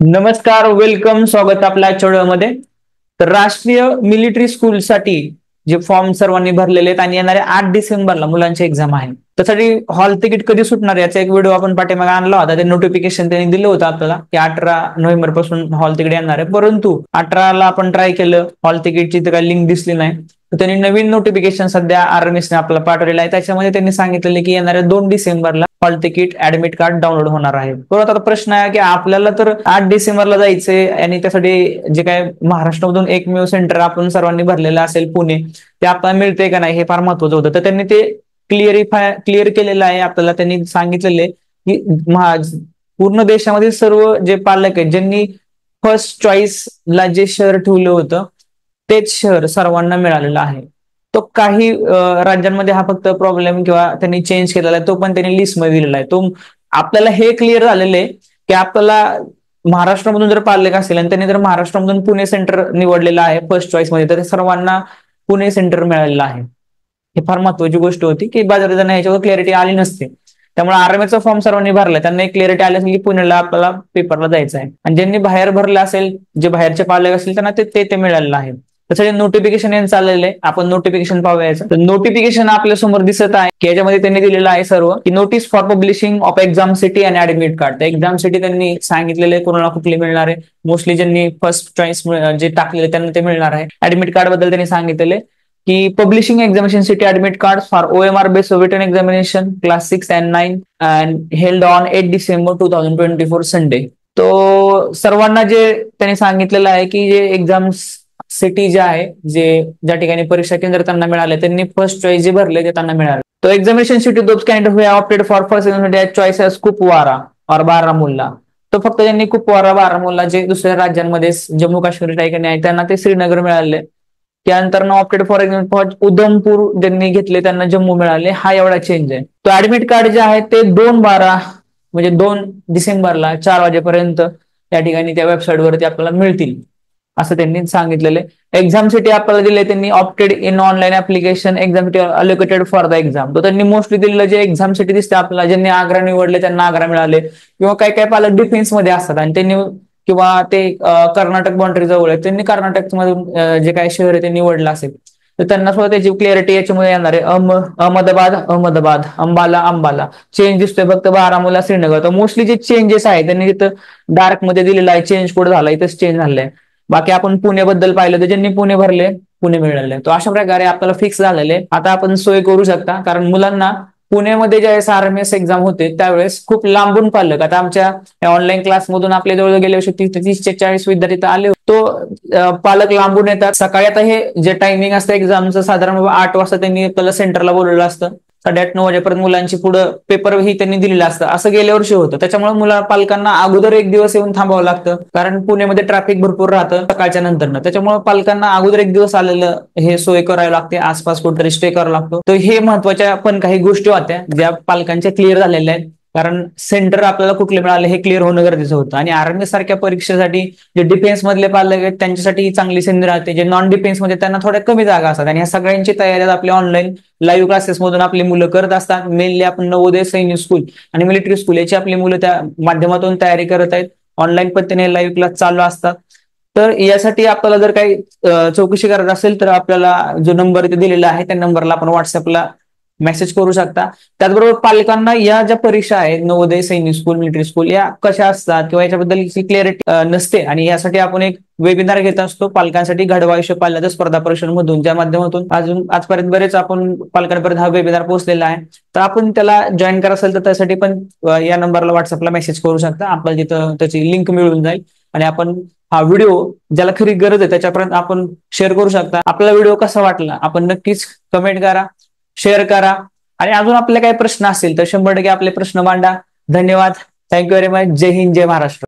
नमस्कार, वेलकम, स्वागत आपल्या आजच्या व्हिडिओमध्ये. तर राष्ट्रीय मिलिटरी स्कूलसाठी जे फॉर्म सर्वांनी भरलेले आहेत आणि येणाऱ्या 8 डिसेंबरला मुलांची एक्झाम आहे. त्यासाठी हॉल तिकीट कधी सुटणार याचा एक व्हिडिओ आपण पाठीमागे आणला होता. ते नोटिफिकेशन त्यांनी दिलं होतं आपल्याला की 18 नोव्हेंबर पासून हॉल तिकीट येणार आहे. परंतु 18ला आपण ट्राय केलं, हॉल तिकीटची तर काही लिंक दिसली नाही. तर त्यांनी नवीन नोटिफिकेशन सध्या आर्मीने आपल्याला पाठवलेलं आहे. त्याच्यामध्ये त्यांनी सांगितलेलं की येणाऱ्या 2 डिसेंबरला hall ticket admit card download होणार आहे. परत आता प्रश्न आहे की आपल्याला तर 8 डिसेंबरला जायचंय आणि त्यासाठी जे काय महाराष्ट्रामधून एकमेव सेंटर आपण सर्वांनी भरलेलं असेल पुणे, ते आपल्याला मिळते का नाही हे फार महत्वाचं होतं. तर त्यांनी ते क्लिअर केलेलं आहे आपल्याला. त्यांनी सांगितलेले की पूर्ण देशामधील सर्व जे पालक आहेत ज्यांनी फर्स्ट चॉईसला जे शहर ठेवलं होतं तेच शहर सर्वांना मिळालेलं आहे. तो काही राज्यांमध्ये हा फक्त प्रॉब्लेम किंवा त्यांनी चेंज केलेला आहे, तो पण त्यांनी लिस्टमध्ये दिलेला आहे. तो आपल्याला हे क्लिअर झालेलं आहे की आपल्याला महाराष्ट्रामधून जर पालक असेल आणि त्यांनी जर महाराष्ट्रामधून पुणे सेंटर निवडलेलं आहे फर्स्ट चॉईस मध्ये, तर सर्वांना पुणे सेंटर मिळालेलं आहे. ही फार महत्वाची गोष्ट होती की बऱ्याच जण ह्याच्यावर क्लॅरिटी आली नसते. त्यामुळे आर्मीचा फॉर्म सर्वांनी भरला, त्यांना एक क्लॅरिटी आली असेल की पुण्याला आपल्याला पेपरला जायचं आहे. आणि ज्यांनी बाहेर भरलं असेल, जे बाहेरचे पालक असतील त्यांना ते मिळालेलं आहे. त्यासाठी नोटिफिकेशन यांनी चाललेलं आहे. आपण नोटिफिकेशन पाहूया. तर नोटिफिकेशन आपल्या समोर दिसत आहे की याच्यामध्ये त्यांनी दिलेलं आहे सर्व की notice for publishing of exam city आणि ऍडमिट कार्ड. तर एक्झाम सिटी त्यांनी सांगितलेले कोणाला कुठली मिळणार आहे. मोस्टली ज्यांनी फर्स्ट चॉईस जे टाकलेले त्यांना ते मिळणार आहे. ऍडमिट कार्ड बद्दल त्यांनी सांगितलेले की publishing examination city admit card for OMR based written examination class 6 and 9 and held on 8 December 2024 Sunday. तो सर्वांना जे त्यांनी सांगितलेलं आहे की जे एक्झाम सिटी जे आहे, ज्या ठिकाणी परीक्षा केंद्र त्यांना मिळाले, त्यांनी फर्स्ट चॉईस जे भरले ते त्यांना मिळाले. तो examination city those candidate who have opted for first examination choice as Kupwara और बारामुल्ला. तो फक्त ज्यांनी कुपवारा बारामुल्ला जे दुसऱ्या राज्यांमध्ये जम्मू काश्मीर ठिकाणी आहे त्यांना ते श्रीनगर मिळाले. त्यानंतर ऑप्टेड फॉर एक्झाम्पल उधमपूर ज्यांनी घेतले त्यांना जम्मू मिळाले. हा एवढा चेंज आहे. तो ऍडमिट कार्ड जे आहे ते 2/12 म्हणजे 2 डिसेंबरला 4 वाजेपर्यंत या ठिकाणी त्या वेबसाईटवरती आपल्याला मिळतील असं त्यांनी सांगितलेलं आहे. एक्झाम सिटी आपल्याला दिले त्यांनी opted in online application exam city allocated for the exam. तो त्यांनी मोस्टली दिलेलं जे एक्झाम सिटी दिसते आपल्याला, ज्यांनी आग्रा निवडले त्यांना आग्रा मिळाले, किंवा काही काही पालक डिफेन्स मध्ये असतात आणि त्यांनी किंवा ते कर्नाटक बाउंड्री जवळ आहे, त्यांनी कर्नाटक मधून जे काही शहर आहे ते निवडलं असेल तर त्यांना सुद्धा त्याची क्लिअरिटी याच्यामध्ये येणार आहे. अहमदाबाद, अंबाला चेंज दिसतोय फक्त बारामुल्ला श्रीनगर. तर मोस्टली जे चेंजेस आहे त्यांनी तिथं डार्क मध्ये दिलेलं आहे, चेंज कोड झाला, इथंच चेंज झालंय. बाकी आपण पुण्याबद्दल पाहिलं तर ज्यांनी पुणे भरले पुणे मिळाले. तो अशा प्रकारे आपल्याला फिक्स झालेले. आता आपण सोय करू शकता, कारण मुलांना पुण्यामध्ये ज्यावेळेस RMS एक्झाम होते त्यावेळेस खूप लांबून पालक, आता आमच्या ऑनलाईन क्लासमधून आपल्या जवळ गेल्या वर्षी 30 ते 40 विद्यार्थी आले. तो पालक लांबून येतात. सकाळी आता हे जे टायमिंग असतं एक्झामचं साधारण 8 वाजता त्यांनी आपल्याला सेंटरला बोलवलं असतं. 8:30-9 वाजेपर्यंत मुलांची पुढे पेपर ही त्यांनी दिलेलं असतं. असं गेल्या वर्षी होतं. त्याच्यामुळे पालकांना अगोदर एक दिवस येऊन थांबावं लागतं, कारण पुण्यामध्ये ट्रॅफिक भरपूर राहतं सकाळच्या नंतर. त्याच्यामुळे पालकांना अगोदर एक दिवस आलेलं हे सोय करावी लागते, आसपास कुठेतरी स्टे करावा लागतो. तर हे महत्वाच्या पण काही गोष्टी होत्या ज्या पालकांच्या क्लिअर झालेल्या आहेत, कारण सेंटर आपल्याला कुठले मिळाले हे क्लिअर होणं गरजेचं होतं. आणि आर्मी सारख्या परीक्षेसाठी जे डिफेन्स मधले पालक आहेत त्यांच्यासाठी चांगली संधी राहते. जे नॉन डिफेन्स मध्ये त्यांना थोड्या कमी जागा असतात. आणि ह्या सगळ्यांची तयारी आपल्या ऑनलाईन लाईव्ह क्लासेस मधून आपली मुलं करत असतात. मेनली आपण नवोदय, सैनिक स्कूल आणि मिलिटरी स्कूल याची आपली मुलं त्या माध्यमातून तयारी करत आहेत. ऑनलाईन पद्धतीने लाईव्ह क्लास चालू असतात. तर यासाठी आपल्याला जर काही चौकशी करायची असेल तर आपल्याला जो नंबर इथे दिलेला आहे त्या नंबरला आपण व्हॉट्सअपला मेसेज करू शकता. त्याचबरोबर पालकांना या ज्या परीक्षा आहेत नवोदय, सैनिक स्कूल, मिलिटरी स्कूल या कशा असतात किंवा याच्याबद्दल क्लिअरिटी नसते, आणि यासाठी आपण एक वेबिनार घेत असतो पालकांसाठी, घडवा आयुष्य पाल्याच्या स्पर्धा परीक्षांमधून, ज्या माध्यमातून आजपर्यंत बरेच आपण पालकांपर्यंत हा वेबिनार पोहोचलेला आहे. तर आपण त्याला जॉईन करा असेल तर त्यासाठी पण या नंबरला व्हॉट्सअपला मेसेज करू शकता. आपल्याला तिथं त्याची लिंक मिळून जाईल आणि आपण हा व्हिडिओ ज्याला खरी गरज आहे त्याच्यापर्यंत आपण शेअर करू शकता. आपला व्हिडिओ कसा वाटला आपण नक्कीच कमेंट करा, शेअर करा, आणि अजून आपले काही प्रश्न असतील तर 100% आपले प्रश्न मांडा. धन्यवाद. Thank you very much. जय हिंद, जय महाराष्ट्र.